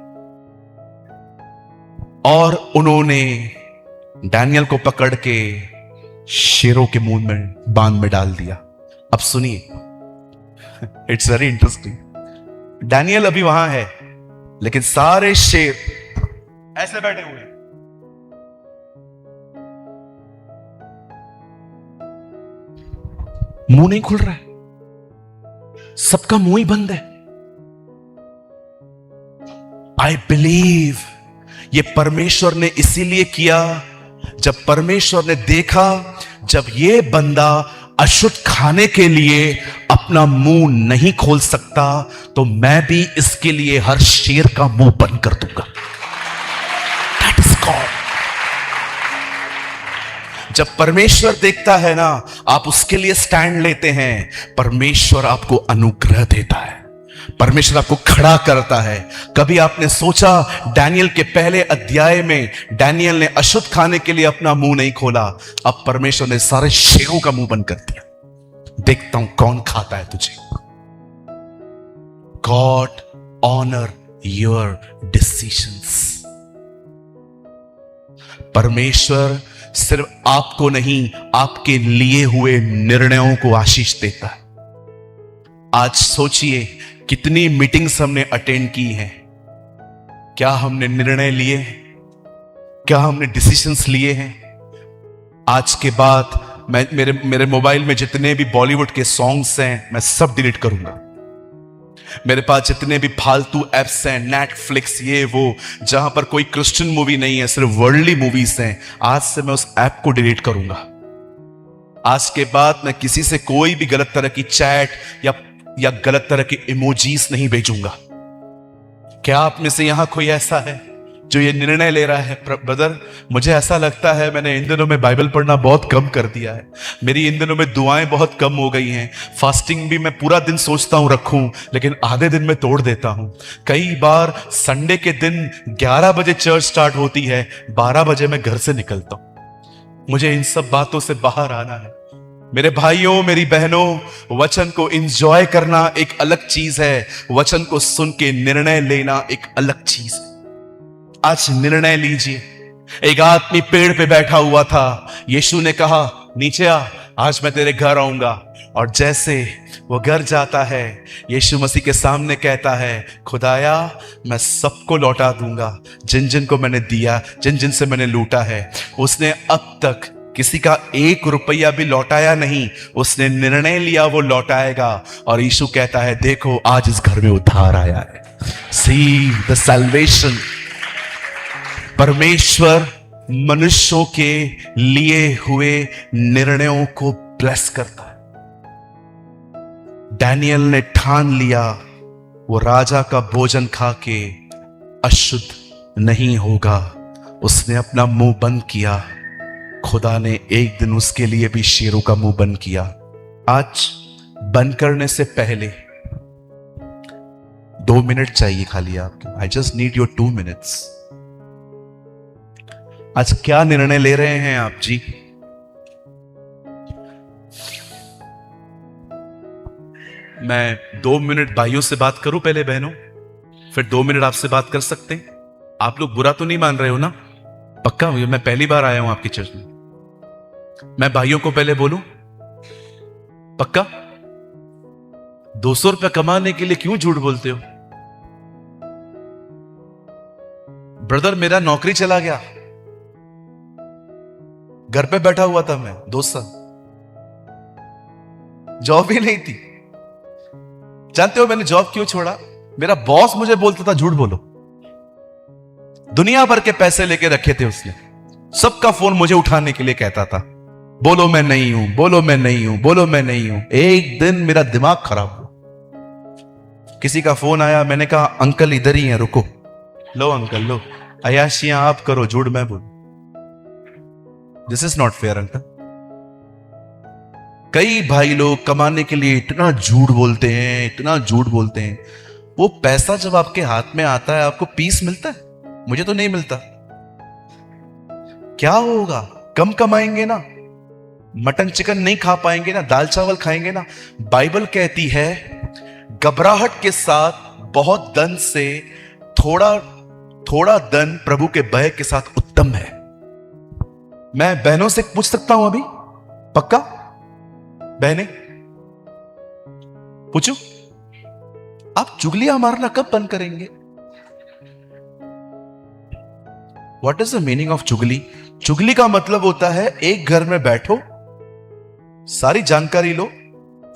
और उन्होंने डैनियल को पकड़ के शेरों के मुंह में, बांध में डाल दिया। अब सुनिए, इट्स वेरी इंटरेस्टिंग। डैनियल अभी वहां है, लेकिन सारे शेर ऐसे बैठे हुए हैं। मुंह नहीं खुल रहा है, सबका मुंह ही बंद है। आई बिलीव ये परमेश्वर ने इसीलिए किया। जब परमेश्वर ने देखा, जब ये बंदा अशुद्ध खाने के लिए अपना मुंह नहीं खोल सकता, तो मैं भी इसके लिए हर शेर का मुंह बंद कर दूंगा। That is God. जब परमेश्वर देखता है ना, आप उसके लिए स्टैंड लेते हैं, परमेश्वर आपको अनुग्रह देता है, परमेश्वर आपको खड़ा करता है। कभी आपने सोचा, डैनियल के पहले अध्याय में डैनियल ने अशुद्ध खाने के लिए अपना मुंह नहीं खोला, अब परमेश्वर ने सारे शेरों का मुंह बंद कर दिया। देखता हूं कौन खाता है तुझे। God honour your decisions. परमेश्वर सिर्फ आपको नहीं, आपके लिए हुए निर्णयों को आशीष देता है। आज सोचिए, कितनी मीटिंग्स हमने अटेंड की हैं। क्या हमने निर्णय लिए हैं? क्या हमने डिसीजंस लिए हैं? आज के बाद मैं मेरे मोबाइल में जितने भी बॉलीवुड के सॉन्ग्स हैं, मैं सब डिलीट करूंगा। मेरे पास जितने भी फालतू एप्स हैं, नेटफ्लिक्स, ये वो, जहां पर कोई क्रिश्चियन मूवी नहीं है, सिर्फ वर्ल्डली मूवीज हैं, आज से मैं उस ऐप को डिलीट करूंगा। आज के बाद मैं किसी से कोई भी गलत तरह की चैट या गलत तरह के इमोजीज नहीं भेजूंगा। क्या आप में से यहां कोई ऐसा है जो ये निर्णय ले रहा है? ब्रदर, मुझे ऐसा लगता है मैंने इन दिनों में बाइबल पढ़ना बहुत कम कर दिया है। मेरी इन दिनों में दुआएं बहुत कम हो गई हैं। फास्टिंग भी मैं पूरा दिन सोचता हूं रखूं, लेकिन आधे दिन में तोड़ देता हूं। कई बार संडे के दिन 11 बजे चर्च स्टार्ट होती है, 12 बजे मैं घर से निकलता हूं। मुझे इन सब बातों से बाहर आना है। मेरे भाइयों, मेरी बहनों, वचन को एंजॉय करना एक अलग चीज है, वचन को सुन के निर्णय लेना एक अलग चीज है। आज निर्णय लीजिए। एक आदमी पेड़ पे बैठा हुआ था, यीशु ने कहा, नीचे आ, आज मैं तेरे घर आऊंगा। और जैसे वो घर जाता है, यीशु मसीह के सामने कहता है, खुदाया मैं सबको लौटा दूंगा, जिन जिन को मैंने दिया, जिन जिन से मैंने लूटा है। उसने अब तक किसी का 1 रुपया भी लौटाया नहीं, उसने निर्णय लिया वो लौटाएगा। और यीशु कहता है, देखो आज इस घर में उद्धार आया है। See the salvation. परमेश्वर मनुष्यों के लिए हुए निर्णयों को ब्लेस करता है। डैनियल ने ठान लिया, वो राजा का भोजन खा के अशुद्ध नहीं होगा। उसने अपना मुंह बंद किया। खुदा ने एक दिन उसके लिए भी शेरों का मुंह बंद किया। आज बंद करने से पहले 2 मिनट चाहिए खाली आपको। I just need your 2 minutes. आज क्या निर्णय ले रहे हैं आप जी? मैं 2 मिनट भाइयों से बात करूं पहले, बहनों, फिर 2 मिनट आपसे बात कर सकते हैं। आप लोग बुरा तो नहीं मान रहे हो ना? पक्का? मैं पहली बार आया हूं आपकी चर्च में। मैं भाइयों को पहले बोलूं? पक्का? 200 रुपया कमाने के लिए क्यों झूठ बोलते हो? ब्रदर, मेरा नौकरी चला गया, घर पे बैठा हुआ था मैं 2 साल, जॉब ही नहीं थी। जानते हो मैंने जॉब क्यों छोड़ा? मेरा बॉस मुझे बोलता था झूठ बोलो। दुनिया भर के पैसे लेके रखे थे उसने, सबका फोन मुझे उठाने के लिए कहता था, बोलो मैं नहीं हूं, बोलो मैं नहीं हूं, बोलो मैं नहीं हूं। एक दिन मेरा दिमाग खराब हुआ, किसी का फोन आया, मैंने कहा अंकल इधर ही है, रुको। लो अंकल लो, अयाशियां आप करो, झूठ मैं बोलूं। This is not fair uncle. कई भाई लोग कमाने के लिए इतना झूठ बोलते हैं, इतना झूठ बोलते हैं। वो पैसा जब आपके हाथ में आता है, आपको पीस मिलता है? मुझे तो नहीं मिलता। क्या होगा? कम कमाएंगे ना, मटन चिकन नहीं खा पाएंगे ना, दाल चावल खाएंगे ना। बाइबल कहती है घबराहट के साथ बहुत धन से थोड़ा थोड़ा धन प्रभु के भय के साथ उत्तम है। मैं बहनों से पूछ सकता हूं अभी? पक्का? बहनें पूछू? आप चुगलियां मारना कब बंद करेंगे? What is the meaning of चुगली? चुगली का मतलब होता है एक घर में बैठो, सारी जानकारी लो,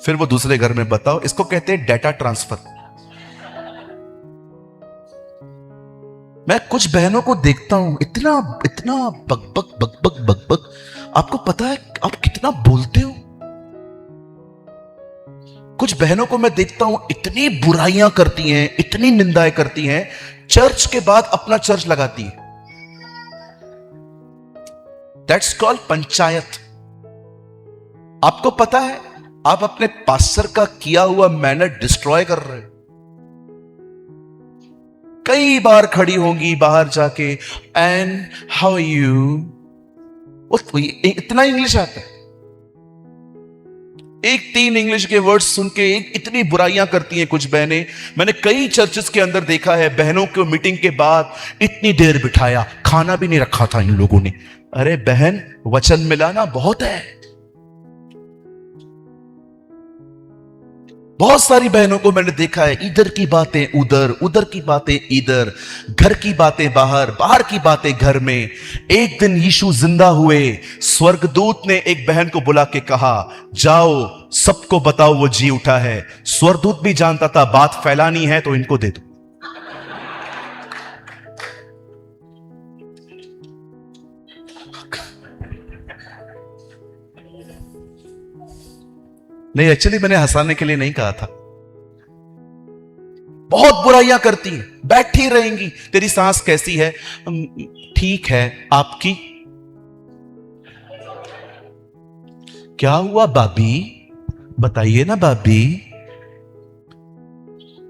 फिर वो दूसरे घर में बताओ। इसको कहते हैं डेटा ट्रांसफर। मैं कुछ बहनों को देखता हूं, इतना इतना बकबक बकबक बकबक। आपको पता है आप कितना बोलते हो? कुछ बहनों को मैं देखता हूं इतनी बुराइयां करती हैं, इतनी निंदाएं करती हैं, चर्च के बाद अपना चर्च लगाती हैं। That's called panchayat. आपको पता है आप अपने पास्टर का किया हुआ मैनर डिस्ट्रॉय कर रहे हो। कई बार खड़ी होंगी बाहर जाके, एंड हाउ यू, इतना इंग्लिश आता है, एक 3 इंग्लिश के वर्ड सुन के इतनी बुराइयां करती हैं कुछ बहनें। मैंने कई चर्चेस के अंदर देखा है, बहनों को मीटिंग के बाद इतनी देर बिठाया, खाना भी नहीं रखा था इन लोगों ने। अरे बहन, वचन मिलाना बहुत है। बहुत सारी बहनों को मैंने देखा है, इधर की बातें उधर, उधर की बातें इधर, घर की बातें बाहर, बाहर की बातें घर में। एक दिन यीशु जिंदा हुए, स्वर्गदूत ने एक बहन को बुला के कहा, जाओ सबको बताओ वो जी उठा है। स्वर्गदूत भी जानता था बात फैलानी है तो इनको दे दो। नहीं, एक्चुअली मैंने हंसाने के लिए नहीं कहा था। बहुत बुराइयां करती हैं, बैठी रहेंगी। तेरी सांस कैसी है? ठीक है, आपकी? क्या हुआ भाभी? बताइए ना भाभी।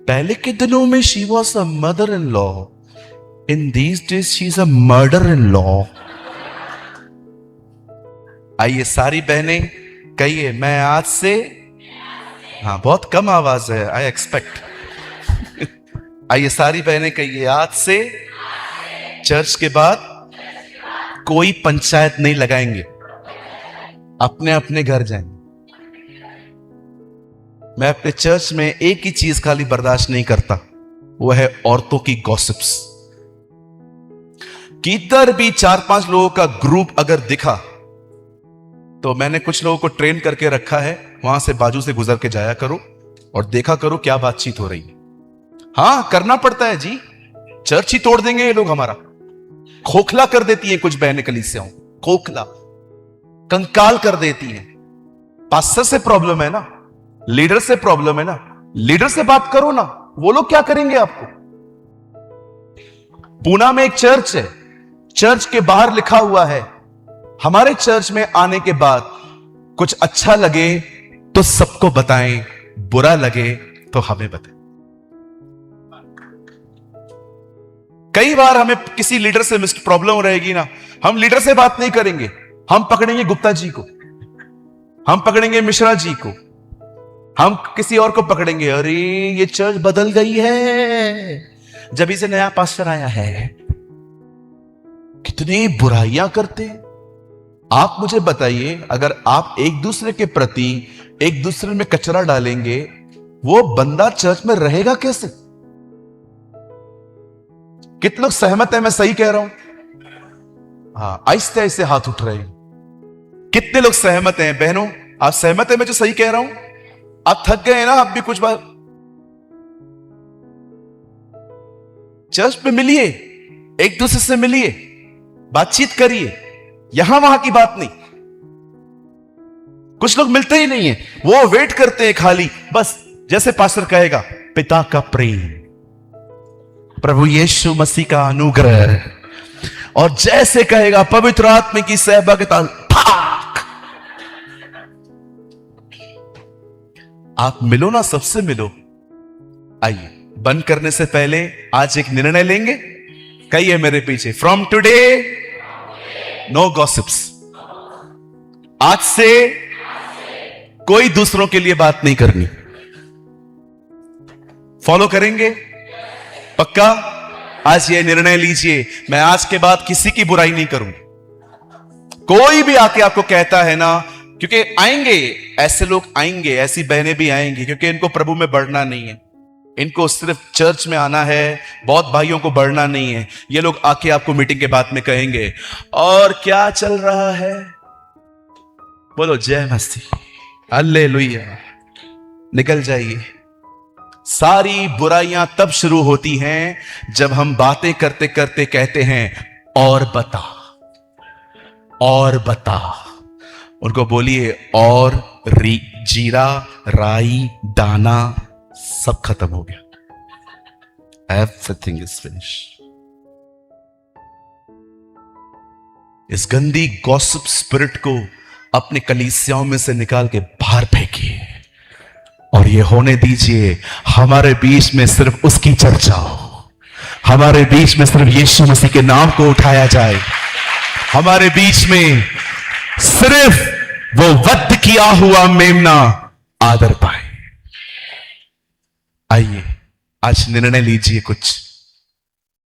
पहले के दिनों में she was a mother in law, in these days she is a murder in law. आइए सारी बहनें कहिए, मैं आज से, हाँ बहुत कम आवाज है, आई एक्सपेक्ट। आइए सारी बहनें कहिए, आज से चर्च के बाद कोई पंचायत नहीं लगाएंगे, अपने अपने घर जाएंगे। मैं अपने चर्च में एक ही चीज खाली बर्दाश्त नहीं करता, वो है औरतों की गॉसिप्स। किधर भी 4-5 लोगों का ग्रुप अगर दिखा तो मैंने कुछ लोगों को ट्रेन करके रखा है, वहां से बाजू से गुजर के जाया करो और देखा करो क्या बातचीत हो रही है। हाँ करना पड़ता है जी, चर्च ही तोड़ देंगे ये लोग हमारा। खोखला कर देती हैं कुछ बहनें कलीसियाओं, खोखला कंकाल कर देती हैं। पास्टर से प्रॉब्लम है ना, लीडर से प्रॉब्लम है ना, लीडर से बात करो ना, वो लोग क्या करेंगे आपको। पूना में एक चर्च है, चर्च के बाहर लिखा हुआ है, हमारे चर्च में आने के बाद कुछ अच्छा लगे तो सबको बताएं, बुरा लगे तो हमें बताएं। कई बार हमें किसी लीडर से प्रॉब्लम रहेगी ना, हम लीडर से बात नहीं करेंगे, हम पकड़ेंगे गुप्ता जी को, हम पकड़ेंगे मिश्रा जी को, हम किसी और को पकड़ेंगे। अरे ये चर्च बदल गई है, जब से नया पास्टर आया है। कितनी बुराइयां करते हैं। आप मुझे बताइए, अगर आप एक दूसरे के प्रति एक दूसरे में कचरा डालेंगे, वो बंदा चर्च में रहेगा कैसे? कितने लोग सहमत हैं मैं सही कह रहा हूं? हाँ, आहिस्ते आहिस्ते हाथ उठ रहे हैं। कितने लोग सहमत हैं? बहनों आप सहमत हैं मैं जो सही कह रहा हूं? आप थक गए हैं ना, आप भी कुछ बार चर्च में मिलिए, एक दूसरे से मिलिए, बातचीत करिए, यहां वहां की बात नहीं। कुछ लोग मिलते ही नहीं है, वो वेट करते हैं खाली, बस जैसे पास्टर कहेगा पिता का प्रेम, प्रभु यीशु मसीह का अनुग्रह, और जैसे कहेगा पवित्र आत्मा की सहभागिता, आप मिलो ना, सबसे मिलो। आइए बंद करने से पहले आज एक निर्णय लेंगे। कहिए मेरे पीछे, फ्रॉम टुडे नो गॉसिप्स। आज से कोई दूसरों के लिए बात नहीं करनी। फॉलो करेंगे? पक्का? आज ये निर्णय लीजिए, मैं आज के बाद किसी की बुराई नहीं करूंगा। कोई भी आके आपको कहता है ना, क्योंकि आएंगे ऐसे लोग, आएंगे ऐसी बहनें भी आएंगी, क्योंकि इनको प्रभु में बढ़ना नहीं है, इनको सिर्फ चर्च में आना है, बहुत भाइयों को बढ़ना नहीं है। ये लोग आके आपको मीटिंग के बाद में कहेंगे, और क्या चल रहा है? बोलो जय मसीह, हालेलुया। निकल जाइए। सारी बुराइयां तब शुरू होती हैं जब हम बातें करते करते कहते हैं और बता, और बता। उनको बोलिए और जीरा, राई, दाना सब खत्म हो गया। Everything is finish. इस गंदी गॉसिप स्पिरिट को अपने कलीसियाओं में से निकाल के बाहर फेंकिए और ये होने दीजिए हमारे बीच में सिर्फ उसकी चर्चा हो, हमारे बीच में सिर्फ यीशु मसीह के नाम को उठाया जाए, हमारे बीच में सिर्फ वो वध किया हुआ मेमना आदर पाए। आइए आज निर्णय लीजिए कुछ।